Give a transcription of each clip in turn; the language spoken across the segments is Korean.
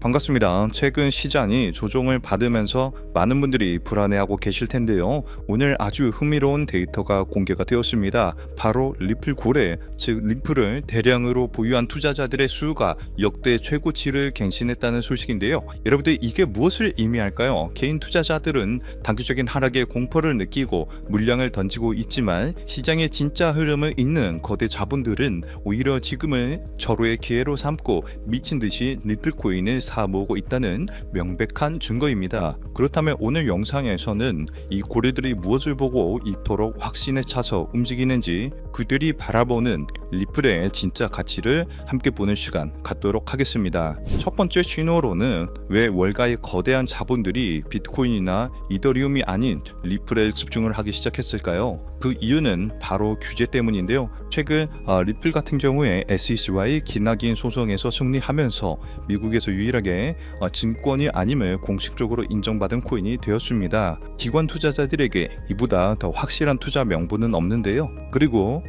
반갑습니다. 최근 시장이 조정을 받으면서 많은 분들이 불안해하고 계실 텐데요. 오늘 아주 흥미로운 데이터가 공개가 되었습니다. 바로 리플 고래, 즉 리플을 대량으로 보유한 투자자들의 수가 역대 최고치를 갱신했다는 소식인데요. 여러분들 이게 무엇을 의미할까요? 개인 투자자들은 단기적인 하락에 공포를 느끼고 물량을 던지고 있지만 시장의 진짜 흐름을 읽는 거대 자본들은 오히려 지금을 절호의 기회로 삼고 미친 듯이 리플 코인을 사 모으고 있다는 명백한 증거입니다. 그렇다면 오늘 영상에서는 이 고래들이 무엇을 보고 이토록 확신에 차서 움직이는지 그들이 바라보는 리플의 진짜 가치를 함께 보는 시간 갖도록 하겠습니다. 첫 번째 신호로는 왜 월가의 거대한 자본들이 비트코인이나 이더리움이 아닌 리플에 집중을 하기 시작했을까요? 그 이유는 바로 규제 때문인데요. 최근 리플 같은 경우에 SEC와의 기나긴 소송에서 승리하면서 미국에서 유일하게 증권이 아님을 공식적으로 인정받은 코인이 되었습니다. 기관 투자자들에게 이보다 더 확실한 투자 명분은 없는데요. 그리고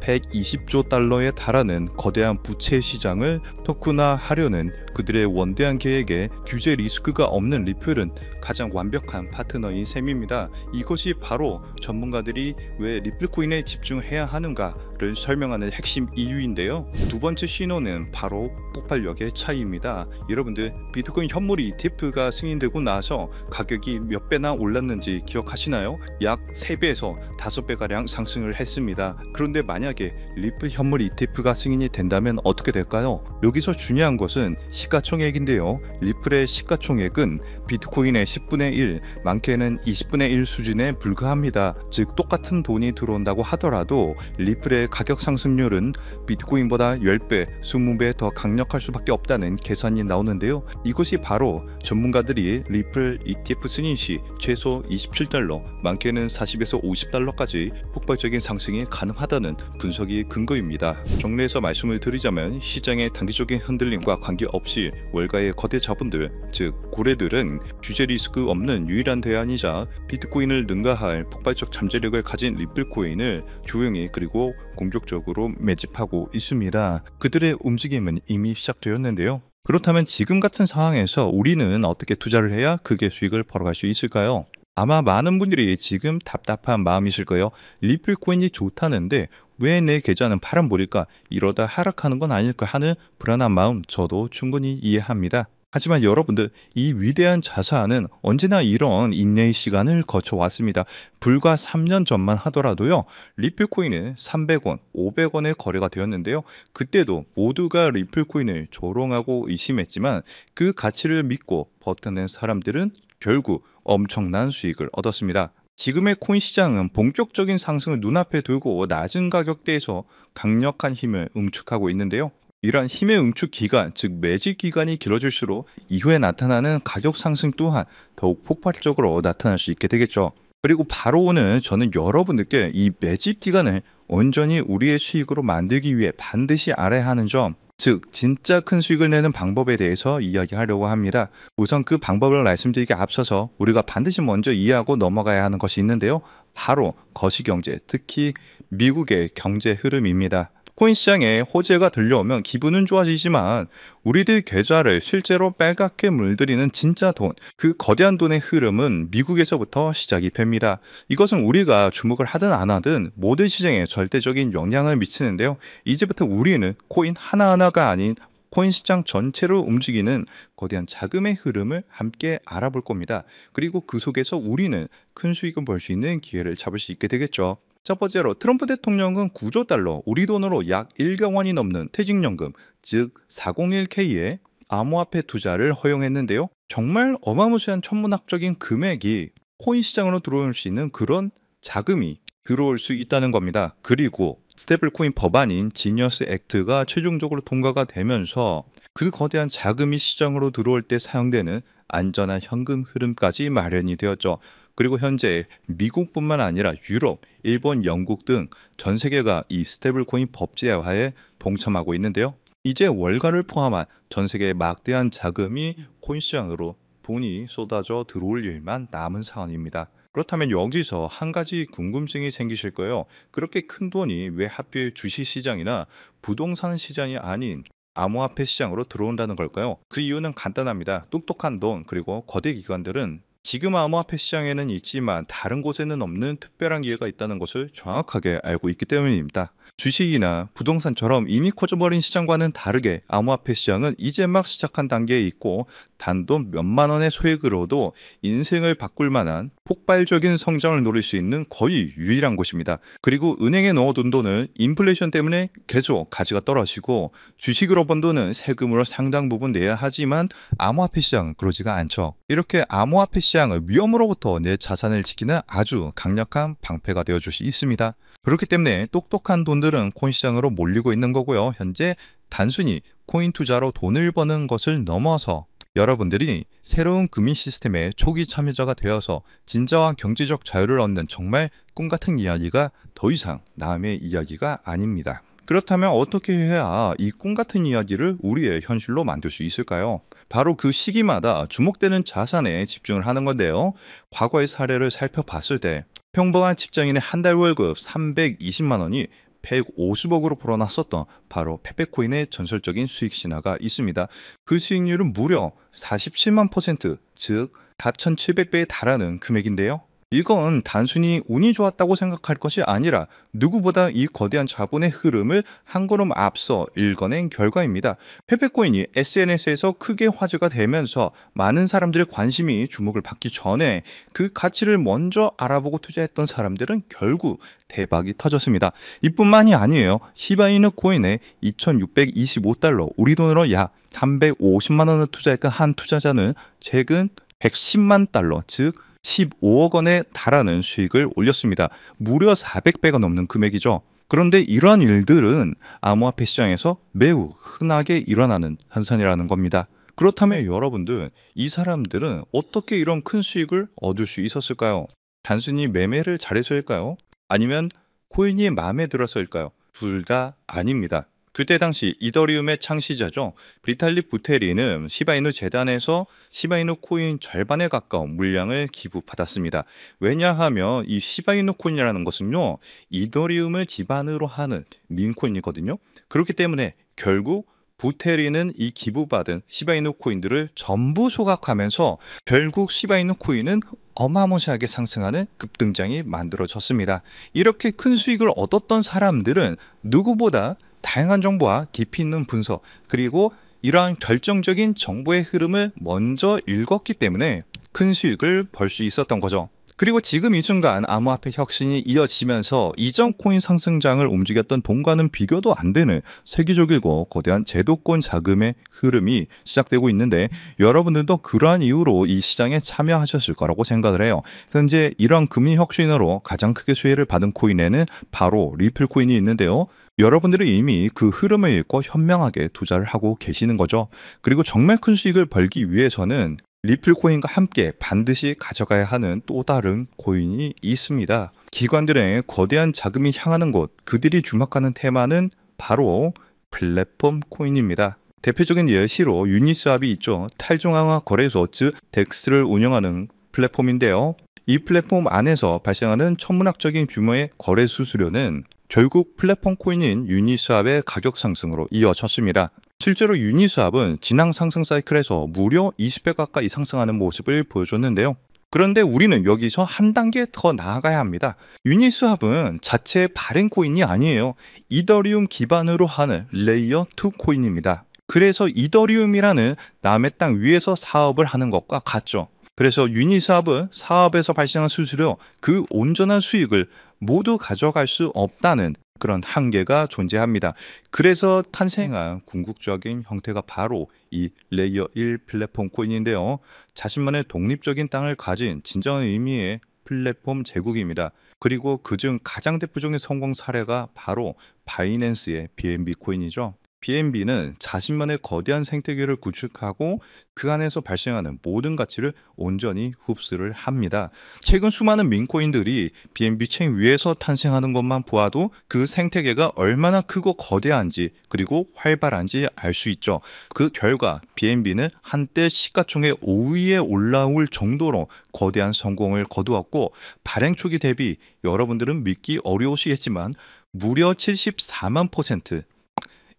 120조 달러에 달하는 거대한 부채 시장을 토큰화하려는 그들의 원대한 계획에 규제 리스크가 없는 리플은 가장 완벽한 파트너인 셈입니다. 이것이 바로 전문가들이 왜 리플 코인에 집중해야 하는가를 설명하는 핵심 이유인데요. 두 번째 신호는 바로 폭발력의 차이입니다. 여러분들 비트코인 현물 ETF가 승인되고 나서 가격이 몇 배나 올랐는지 기억하시나요? 약 3배에서 5배가량 상승을 했습니다. 그런데 만약에 리플 현물 ETF가 승인이 된다면 어떻게 될까요? 여기서 중요한 것은 시가총액인데요. 리플의 시가총액은 비트코인의 10분의 1, 많게는 20분의 1 수준에 불과합니다. 즉 똑같은 돈이 들어온다고 하더라도 리플의 가격 상승률은 비트코인보다 10배, 20배 더 강력할 수밖에 없다는 계산이 나오는데요. 이것이 바로 전문가들이 리플 ETF 승인 시 최소 27달러, 많게는 40에서 50달러까지 폭발적인 상승이 가능하다는 분석이 근거입니다. 정리해서 말씀을 드리자면 시장의 단기적인 흔들림과 관계없이 월가의 거대 자본들, 즉 고래들은 규제 리스크 없는 유일한 대안이자 비트코인을 능가할 폭발적 잠재력을 가진 리플 코인을 조용히 그리고 공격적으로 매집하고 있습니다. 그들의 움직임은 이미 시작되었는데요. 그렇다면 지금 같은 상황에서 우리는 어떻게 투자를 해야 크게 수익을 벌어갈 수 있을까요? 아마 많은 분들이 지금 답답한 마음이실 거예요. 리플 코인이 좋다는데 왜 내 계좌는 파란불일까? 이러다 하락하는 건 아닐까 하는 불안한 마음 저도 충분히 이해합니다. 하지만 여러분들 이 위대한 자산은 언제나 이런 인내의 시간을 거쳐왔습니다. 불과 3년 전만 하더라도요. 리플코인은 300원, 500원에 거래가 되었는데요. 그때도 모두가 리플코인을 조롱하고 의심했지만 그 가치를 믿고 버텨낸 사람들은 결국 엄청난 수익을 얻었습니다. 지금의 코인 시장은 본격적인 상승을 눈앞에 두고 낮은 가격대에서 강력한 힘을 응축하고 있는데요. 이러한 힘의 응축 기간, 즉 매집 기간이 길어질수록 이후에 나타나는 가격 상승 또한 더욱 폭발적으로 나타날 수 있게 되겠죠. 그리고 바로 오늘 저는 여러분들께 이 매집 기간을 온전히 우리의 수익으로 만들기 위해 반드시 알아야 하는 점, 즉 진짜 큰 수익을 내는 방법에 대해서 이야기하려고 합니다. 우선 그 방법을 말씀드리기 앞서서 우리가 반드시 먼저 이해하고 넘어가야 하는 것이 있는데요. 바로 거시경제, 특히 미국의 경제 흐름입니다. 코인 시장에 호재가 들려오면 기분은 좋아지지만 우리들 계좌를 실제로 빨갛게 물들이는 진짜 돈, 그 거대한 돈의 흐름은 미국에서부터 시작이 됩니다. 이것은 우리가 주목을 하든 안 하든 모든 시장에 절대적인 영향을 미치는데요. 이제부터 우리는 코인 하나하나가 아닌 코인 시장 전체를 움직이는 거대한 자금의 흐름을 함께 알아볼 겁니다. 그리고 그 속에서 우리는 큰 수익을 벌 수 있는 기회를 잡을 수 있게 되겠죠. 첫 번째로 트럼프 대통령은 9조 달러, 우리 돈으로 약 1억 원이 넘는 퇴직연금, 즉 401k의 암호화폐 투자를 허용했는데요. 정말 어마무시한 천문학적인 금액이 코인 시장으로 들어올 수 있는 그런 자금이 들어올 수 있다는 겁니다. 그리고 스테이블 코인 법안인 지니어스 액트가 최종적으로 통과가 되면서 그 거대한 자금이 시장으로 들어올 때 사용되는 안전한 현금 흐름까지 마련이 되었죠. 그리고 현재 미국뿐만 아니라 유럽, 일본, 영국 등 전 세계가 이 스테이블 코인 법제화에 동참하고 있는데요. 이제 월가를 포함한 전 세계의 막대한 자금이 코인 시장으로 돈이 쏟아져 들어올 일만 남은 상황입니다. 그렇다면 여기서 한 가지 궁금증이 생기실 거예요. 그렇게 큰 돈이 왜 하필 주식 시장이나 부동산 시장이 아닌 암호화폐 시장으로 들어온다는 걸까요? 그 이유는 간단합니다. 똑똑한 돈 그리고 거대 기관들은 지금 암호화폐 시장에는 있지만 다른 곳에는 없는 특별한 기회가 있다는 것을 정확하게 알고 있기 때문입니다. 주식이나 부동산처럼 이미 커져버린 시장과는 다르게 암호화폐 시장은 이제 막 시작한 단계에 있고 단돈 몇만 원의 소액으로도 인생을 바꿀 만한 폭발적인 성장을 노릴 수 있는 거의 유일한 곳입니다. 그리고 은행에 넣어둔 돈은 인플레이션 때문에 계속 가치가 떨어지고 주식으로 번 돈은 세금으로 상당 부분 내야 하지만 암호화폐 시장은 그러지가 않죠. 이렇게 암호화폐 시장을 위험으로부터 내 자산을 지키는 아주 강력한 방패가 되어줄 수 있습니다. 그렇기 때문에 똑똑한 돈들은 코인 시장으로 몰리고 있는 거고요. 현재 단순히 코인 투자로 돈을 버는 것을 넘어서 여러분들이 새로운 금융 시스템의 초기 참여자가 되어서 진정한 경제적 자유를 얻는 정말 꿈같은 이야기가 더 이상 남의 이야기가 아닙니다. 그렇다면 어떻게 해야 이 꿈같은 이야기를 우리의 현실로 만들 수 있을까요? 바로 그 시기마다 주목되는 자산에 집중을 하는 건데요. 과거의 사례를 살펴봤을 때 평범한 직장인의 한 달 월급 320만 원이 150억으로 불어났었던 바로 페페코인의 전설적인 수익 신화가 있습니다. 그 수익률은 무려 47만 %, 즉 4,700배에 달하는 금액인데요. 이건 단순히 운이 좋았다고 생각할 것이 아니라 누구보다 이 거대한 자본의 흐름을 한 걸음 앞서 읽어낸 결과입니다. 페페코인이 SNS에서 크게 화제가 되면서 많은 사람들의 관심이 주목을 받기 전에 그 가치를 먼저 알아보고 투자했던 사람들은 결국 대박이 터졌습니다. 이뿐만이 아니에요. 시바이누 코인에 2,625달러, 우리 돈으로 약 350만 원을 투자했던 한 투자자는 최근 110만 달러, 즉 15억 원에 달하는 수익을 올렸습니다. 무려 400배가 넘는 금액이죠. 그런데 이러한 일들은 암호화폐 시장에서 매우 흔하게 일어나는 현상이라는 겁니다. 그렇다면 여러분들, 이 사람들은 어떻게 이런 큰 수익을 얻을 수 있었을까요? 단순히 매매를 잘해서일까요? 아니면 코인이 마음에 들어서일까요? 둘 다 아닙니다. 그때 당시 이더리움의 창시자죠. 비탈릭 부테린은 시바이누 재단에서 시바이누 코인 절반에 가까운 물량을 기부받았습니다. 왜냐하면 이 시바이누 코인이라는 것은요, 이더리움을 기반으로 하는 민코인이거든요. 그렇기 때문에 결국 부테린은 이 기부받은 시바이누 코인들을 전부 소각하면서 결국 시바이누 코인은 어마무시하게 상승하는 급등장이 만들어졌습니다. 이렇게 큰 수익을 얻었던 사람들은 누구보다 다양한 정보와 깊이 있는 분석, 그리고 이러한 결정적인 정보의 흐름을 먼저 읽었기 때문에 큰 수익을 벌 수 있었던 거죠. 그리고 지금 이 순간 암호화폐 혁신이 이어지면서 이전 코인 상승장을 움직였던 돈과는 비교도 안 되는 세계적이고 거대한 제도권 자금의 흐름이 시작되고 있는데, 여러분들도 그러한 이유로 이 시장에 참여하셨을 거라고 생각을 해요. 현재 이러한 금융 혁신으로 가장 크게 수혜를 받은 코인에는 바로 리플 코인이 있는데요. 여러분들이 이미 그 흐름을 읽고 현명하게 투자를 하고 계시는 거죠. 그리고 정말 큰 수익을 벌기 위해서는 리플 코인과 함께 반드시 가져가야 하는 또 다른 코인이 있습니다. 기관들의 거대한 자금이 향하는 곳, 그들이 주목하는 테마는 바로 플랫폼 코인입니다. 대표적인 예시로 유니스왑이 있죠. 탈중앙화 거래소, 즉 덱스를 운영하는 플랫폼인데요. 이 플랫폼 안에서 발생하는 천문학적인 규모의 거래 수수료는 결국 플랫폼 코인인 유니스왑의 가격 상승으로 이어졌습니다. 실제로 유니스왑은 지난 상승 사이클에서 무려 20배 가까이 상승하는 모습을 보여줬는데요. 그런데 우리는 여기서 한 단계 더 나아가야 합니다. 유니스왑은 자체 발행 코인이 아니에요. 이더리움 기반으로 하는 레이어 2 코인입니다. 그래서 이더리움이라는 남의 땅 위에서 사업을 하는 것과 같죠. 그래서 유니스왑은 사업에서 발생한 수수료, 그 온전한 수익을 모두 가져갈 수 없다는 그런 한계가 존재합니다. 그래서 탄생한 궁극적인 형태가 바로 이 레이어 1 플랫폼 코인인데요. 자신만의 독립적인 땅을 가진 진정한 의미의 플랫폼 제국입니다. 그리고 그중 가장 대표적인 성공 사례가 바로 바이낸스의 BNB 코인이죠. BNB는 자신만의 거대한 생태계를 구축하고 그 안에서 발생하는 모든 가치를 온전히 흡수를 합니다. 최근 수많은 민코인들이 BNB 체인 위에서 탄생하는 것만 보아도 그 생태계가 얼마나 크고 거대한지 그리고 활발한지 알 수 있죠. 그 결과 BNB는 한때 시가총액 5위에 올라올 정도로 거대한 성공을 거두었고, 발행 초기 대비 여러분들은 믿기 어려우시겠지만 무려 74만 %,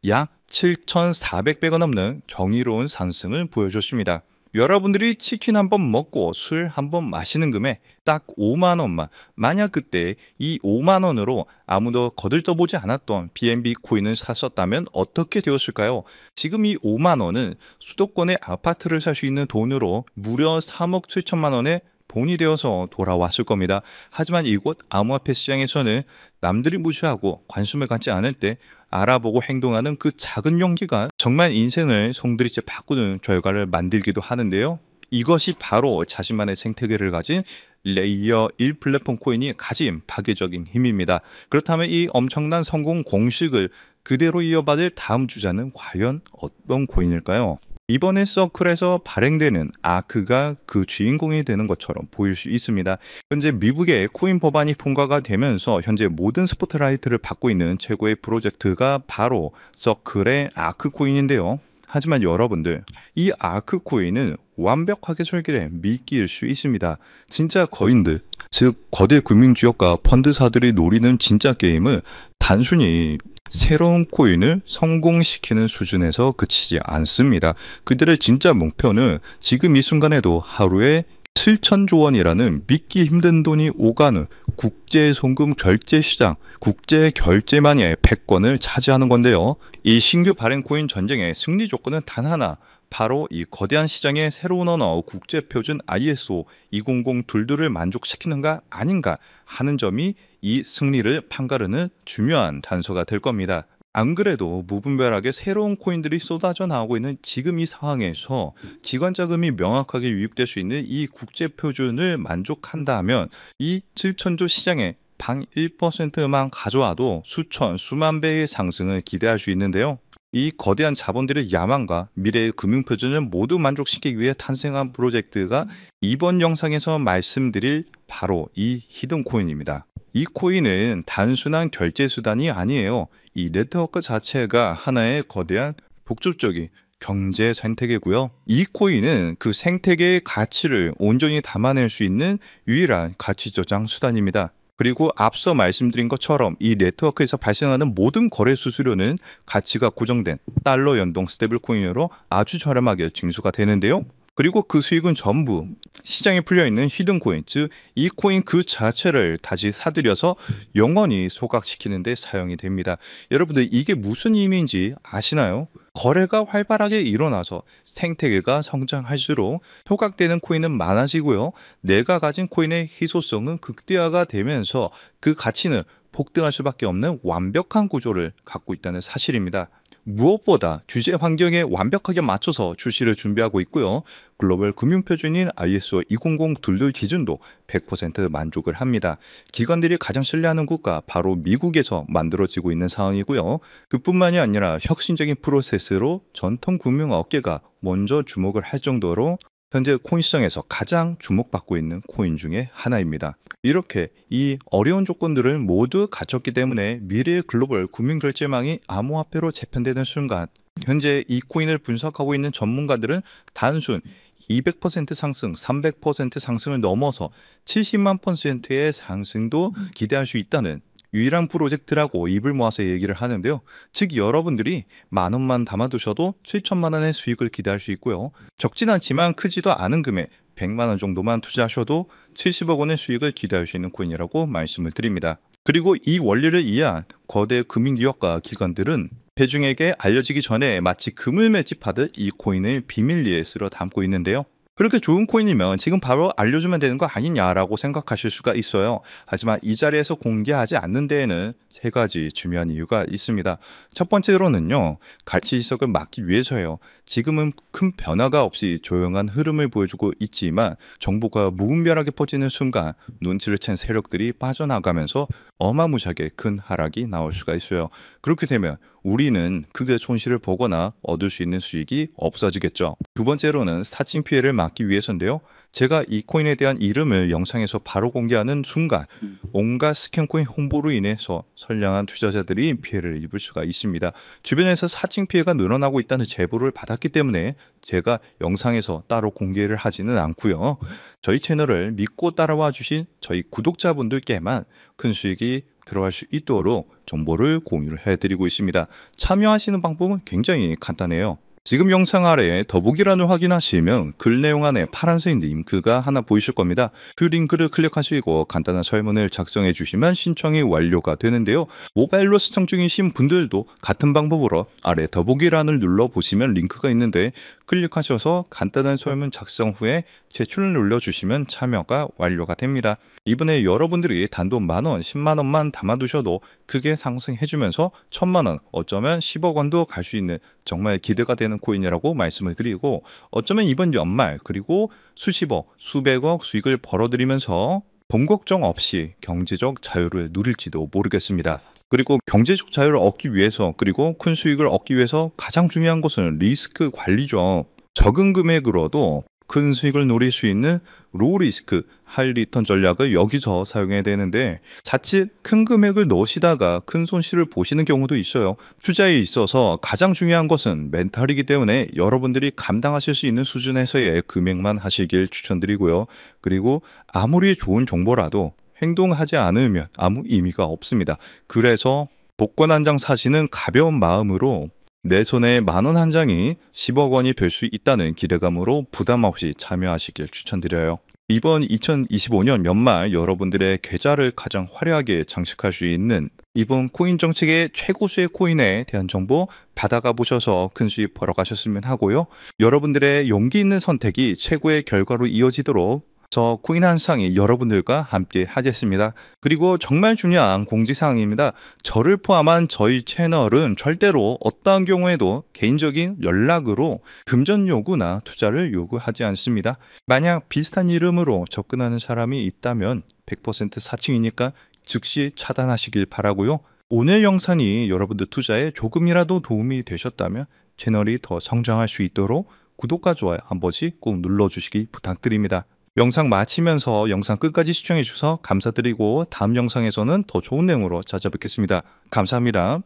약 7,400배가 넘는 정의로운 상승을 보여줬습니다. 여러분들이 치킨 한 번 먹고 술 한 번 마시는 금액 딱 5만 원만, 만약 그때 이 5만 원으로 아무도 거들떠보지 않았던 BNB 코인을 샀었다면 어떻게 되었을까요? 지금 이 5만 원은 수도권의 아파트를 살 수 있는 돈으로 무려 3억 7천만 원의 돈이 되어서 돌아왔을 겁니다. 하지만 이곳 암호화폐 시장에서는 남들이 무시하고 관심을 갖지 않을 때 알아보고 행동하는 그 작은 용기가 정말 인생을 송두리째 바꾸는 결과를 만들기도 하는데요. 이것이 바로 자신만의 생태계를 가진 레이어 1 플랫폼 코인이 가진 파괴적인 힘입니다. 그렇다면 이 엄청난 성공 공식을 그대로 이어받을 다음 주자는 과연 어떤 코인일까요? 이번에 서클에서 발행되는 아크가 그 주인공이 되는 것처럼 보일 수 있습니다. 현재 미국의 코인 법안이 통과가 되면서 현재 모든 스포트라이트를 받고 있는 최고의 프로젝트가 바로 서클의 아크 코인인데요. 하지만 여러분들, 이 아크 코인은 완벽하게 설계된 미끼일 수 있습니다. 진짜 거인들, 즉 거대 금융지역과 펀드사들이 노리는 진짜 게임은 단순히 새로운 코인을 성공시키는 수준에서 그치지 않습니다. 그들의 진짜 목표는 지금 이 순간에도 하루에 7천조 원이라는 믿기 힘든 돈이 오가는 국제 송금 결제 시장, 국제 결제망의 패권을 차지하는 건데요. 이 신규 발행 코인 전쟁의 승리 조건은 단 하나, 바로 이 거대한 시장의 새로운 언어 국제 표준 ISO 20022를 만족시키는가 아닌가 하는 점이 이 승리를 판가르는 중요한 단서가 될 겁니다. 안 그래도 무분별하게 새로운 코인들이 쏟아져 나오고 있는 지금 이 상황에서 기관 자금이 명확하게 유입될 수 있는 이 국제 표준을 만족한다면 이 7천조 시장에 방 1%만 가져와도 수천, 수만 배의 상승을 기대할 수 있는데요. 이 거대한 자본들의 야망과 미래의 금융표준을 모두 만족시키기 위해 탄생한 프로젝트가 이번 영상에서 말씀드릴 바로 이 히든 코인입니다. 이 코인은 단순한 결제 수단이 아니에요. 이 네트워크 자체가 하나의 거대한 복잡적인 경제 생태계고요. 이 코인은 그 생태계의 가치를 온전히 담아낼 수 있는 유일한 가치 저장 수단입니다. 그리고 앞서 말씀드린 것처럼 이 네트워크에서 발생하는 모든 거래 수수료는 가치가 고정된 달러 연동 스테이블 코인으로 아주 저렴하게 징수가 되는데요. 그리고 그 수익은 전부 시장에 풀려있는 히든 코인, 즉 이 코인 그 자체를 다시 사들여서 영원히 소각시키는 데 사용이 됩니다. 여러분들 이게 무슨 의미인지 아시나요? 거래가 활발하게 일어나서 생태계가 성장할수록 소각되는 코인은 많아지고요. 내가 가진 코인의 희소성은 극대화가 되면서 그 가치는 폭등할 수밖에 없는 완벽한 구조를 갖고 있다는 사실입니다. 무엇보다 규제 환경에 완벽하게 맞춰서 출시를 준비하고 있고요. 글로벌 금융표준인 ISO 20022 기준도 100% 만족을 합니다. 기관들이 가장 신뢰하는 국가 바로 미국에서 만들어지고 있는 상황이고요. 그뿐만이 아니라 혁신적인 프로세스로 전통 금융 업계가 먼저 주목을 할 정도로 현재 코인 시장에서 가장 주목받고 있는 코인 중에 하나입니다. 이렇게 이 어려운 조건들을 모두 갖췄기 때문에 미래의 글로벌 금융결제망이 암호화폐로 재편되는 순간 현재 이 코인을 분석하고 있는 전문가들은 단순 200% 상승, 300% 상승을 넘어서 70만 %의 상승도 기대할 수 있다는 유일한 프로젝트라고 입을 모아서 얘기를 하는데요. 즉 여러분들이 만 원만 담아두셔도 7천만 원의 수익을 기대할 수 있고요. 적진 않지만 크지도 않은 금액 100만 원 정도만 투자하셔도 70억 원의 수익을 기대할 수 있는 코인이라고 말씀을 드립니다. 그리고 이 원리를 이해한 거대 금융기업과 기관들은 대중에게 알려지기 전에 마치 금을 매집하듯 이 코인을 비밀리에 쓸어 담고 있는데요. 그렇게 좋은 코인이면 지금 바로 알려주면 되는 거 아니냐라고 생각하실 수가 있어요. 하지만 이 자리에서 공개하지 않는 데에는 세 가지 중요한 이유가 있습니다. 첫 번째로는요, 가치 지석을 막기 위해서예요. 지금은 큰 변화가 없이 조용한 흐름을 보여주고 있지만 정보가 무분별하게 퍼지는 순간 눈치를 챈 세력들이 빠져나가면서 어마무시하게 큰 하락이 나올 수가 있어요. 그렇게 되면 우리는 크게 손실을 보거나 얻을 수 있는 수익이 없어지겠죠. 두 번째로는 사칭 피해를 막기 위해서인데요. 제가 이 코인에 대한 이름을 영상에서 바로 공개하는 순간 온갖 스캔코인 홍보로 인해서 선량한 투자자들이 피해를 입을 수가 있습니다. 주변에서 사칭 피해가 늘어나고 있다는 제보를 받았기 때문에 제가 영상에서 따로 공개를 하지는 않고요. 저희 채널을 믿고 따라와 주신 저희 구독자분들께만 큰 수익이 들어갈 수 있도록 정보를 공유를 해드리고 있습니다. 참여하시는 방법은 굉장히 간단해요. 지금 영상 아래에 더보기란을 확인하시면 글 내용 안에 파란색 링크가 하나 보이실 겁니다. 그 링크를 클릭하시고 간단한 설문을 작성해 주시면 신청이 완료가 되는데요. 모바일로 시청 중이신 분들도 같은 방법으로 아래 더보기란을 눌러보시면 링크가 있는데 클릭하셔서 간단한 설문 작성 후에 제출을 눌러주시면 참여가 완료가 됩니다. 이번에 여러분들이 단돈 10,000원, 100,000원만 담아두셔도 크게 상승해주면서 1,000,000원, 어쩌면 10억 원도 갈 수 있는 정말 기대가 되는 코인이라고 말씀을 드리고, 어쩌면 이번 연말 그리고 수십억, 수백억 수익을 벌어들이면서 돈 걱정 없이 경제적 자유를 누릴지도 모르겠습니다. 그리고 경제적 자유를 얻기 위해서, 그리고 큰 수익을 얻기 위해서 가장 중요한 것은 리스크 관리죠. 적은 금액으로도 큰 수익을 노릴 수 있는 로우 리스크, 하이 리턴 전략을 여기서 사용해야 되는데, 자칫 큰 금액을 넣으시다가 큰 손실을 보시는 경우도 있어요. 투자에 있어서 가장 중요한 것은 멘탈이기 때문에 여러분들이 감당하실 수 있는 수준에서의 금액만 하시길 추천드리고요. 그리고 아무리 좋은 정보라도 행동하지 않으면 아무 의미가 없습니다. 그래서 복권 한 장 사시는 가벼운 마음으로 내 손에 10,000원 한 장이 10억 원이 될 수 있다는 기대감으로 부담 없이 참여하시길 추천드려요. 이번 2025년 연말 여러분들의 계좌를 가장 화려하게 장식할 수 있는 이번 코인 정책의 최고수의 코인에 대한 정보 받아가 보셔서 큰 수익 벌어가셨으면 하고요. 여러분들의 용기 있는 선택이 최고의 결과로 이어지도록 저 코인 한 쌍이 여러분들과 함께 하겠습니다. 그리고 정말 중요한 공지사항입니다. 저를 포함한 저희 채널은 절대로 어떠한 경우에도 개인적인 연락으로 금전 요구나 투자를 요구하지 않습니다. 만약 비슷한 이름으로 접근하는 사람이 있다면 100% 사칭이니까 즉시 차단하시길 바라고요. 오늘 영상이 여러분들 투자에 조금이라도 도움이 되셨다면 채널이 더 성장할 수 있도록 구독과 좋아요 한 번씩 꼭 눌러주시기 부탁드립니다. 영상 마치면서 영상 끝까지 시청해 주셔서 감사드리고, 다음 영상에서는 더 좋은 내용으로 찾아뵙겠습니다. 감사합니다.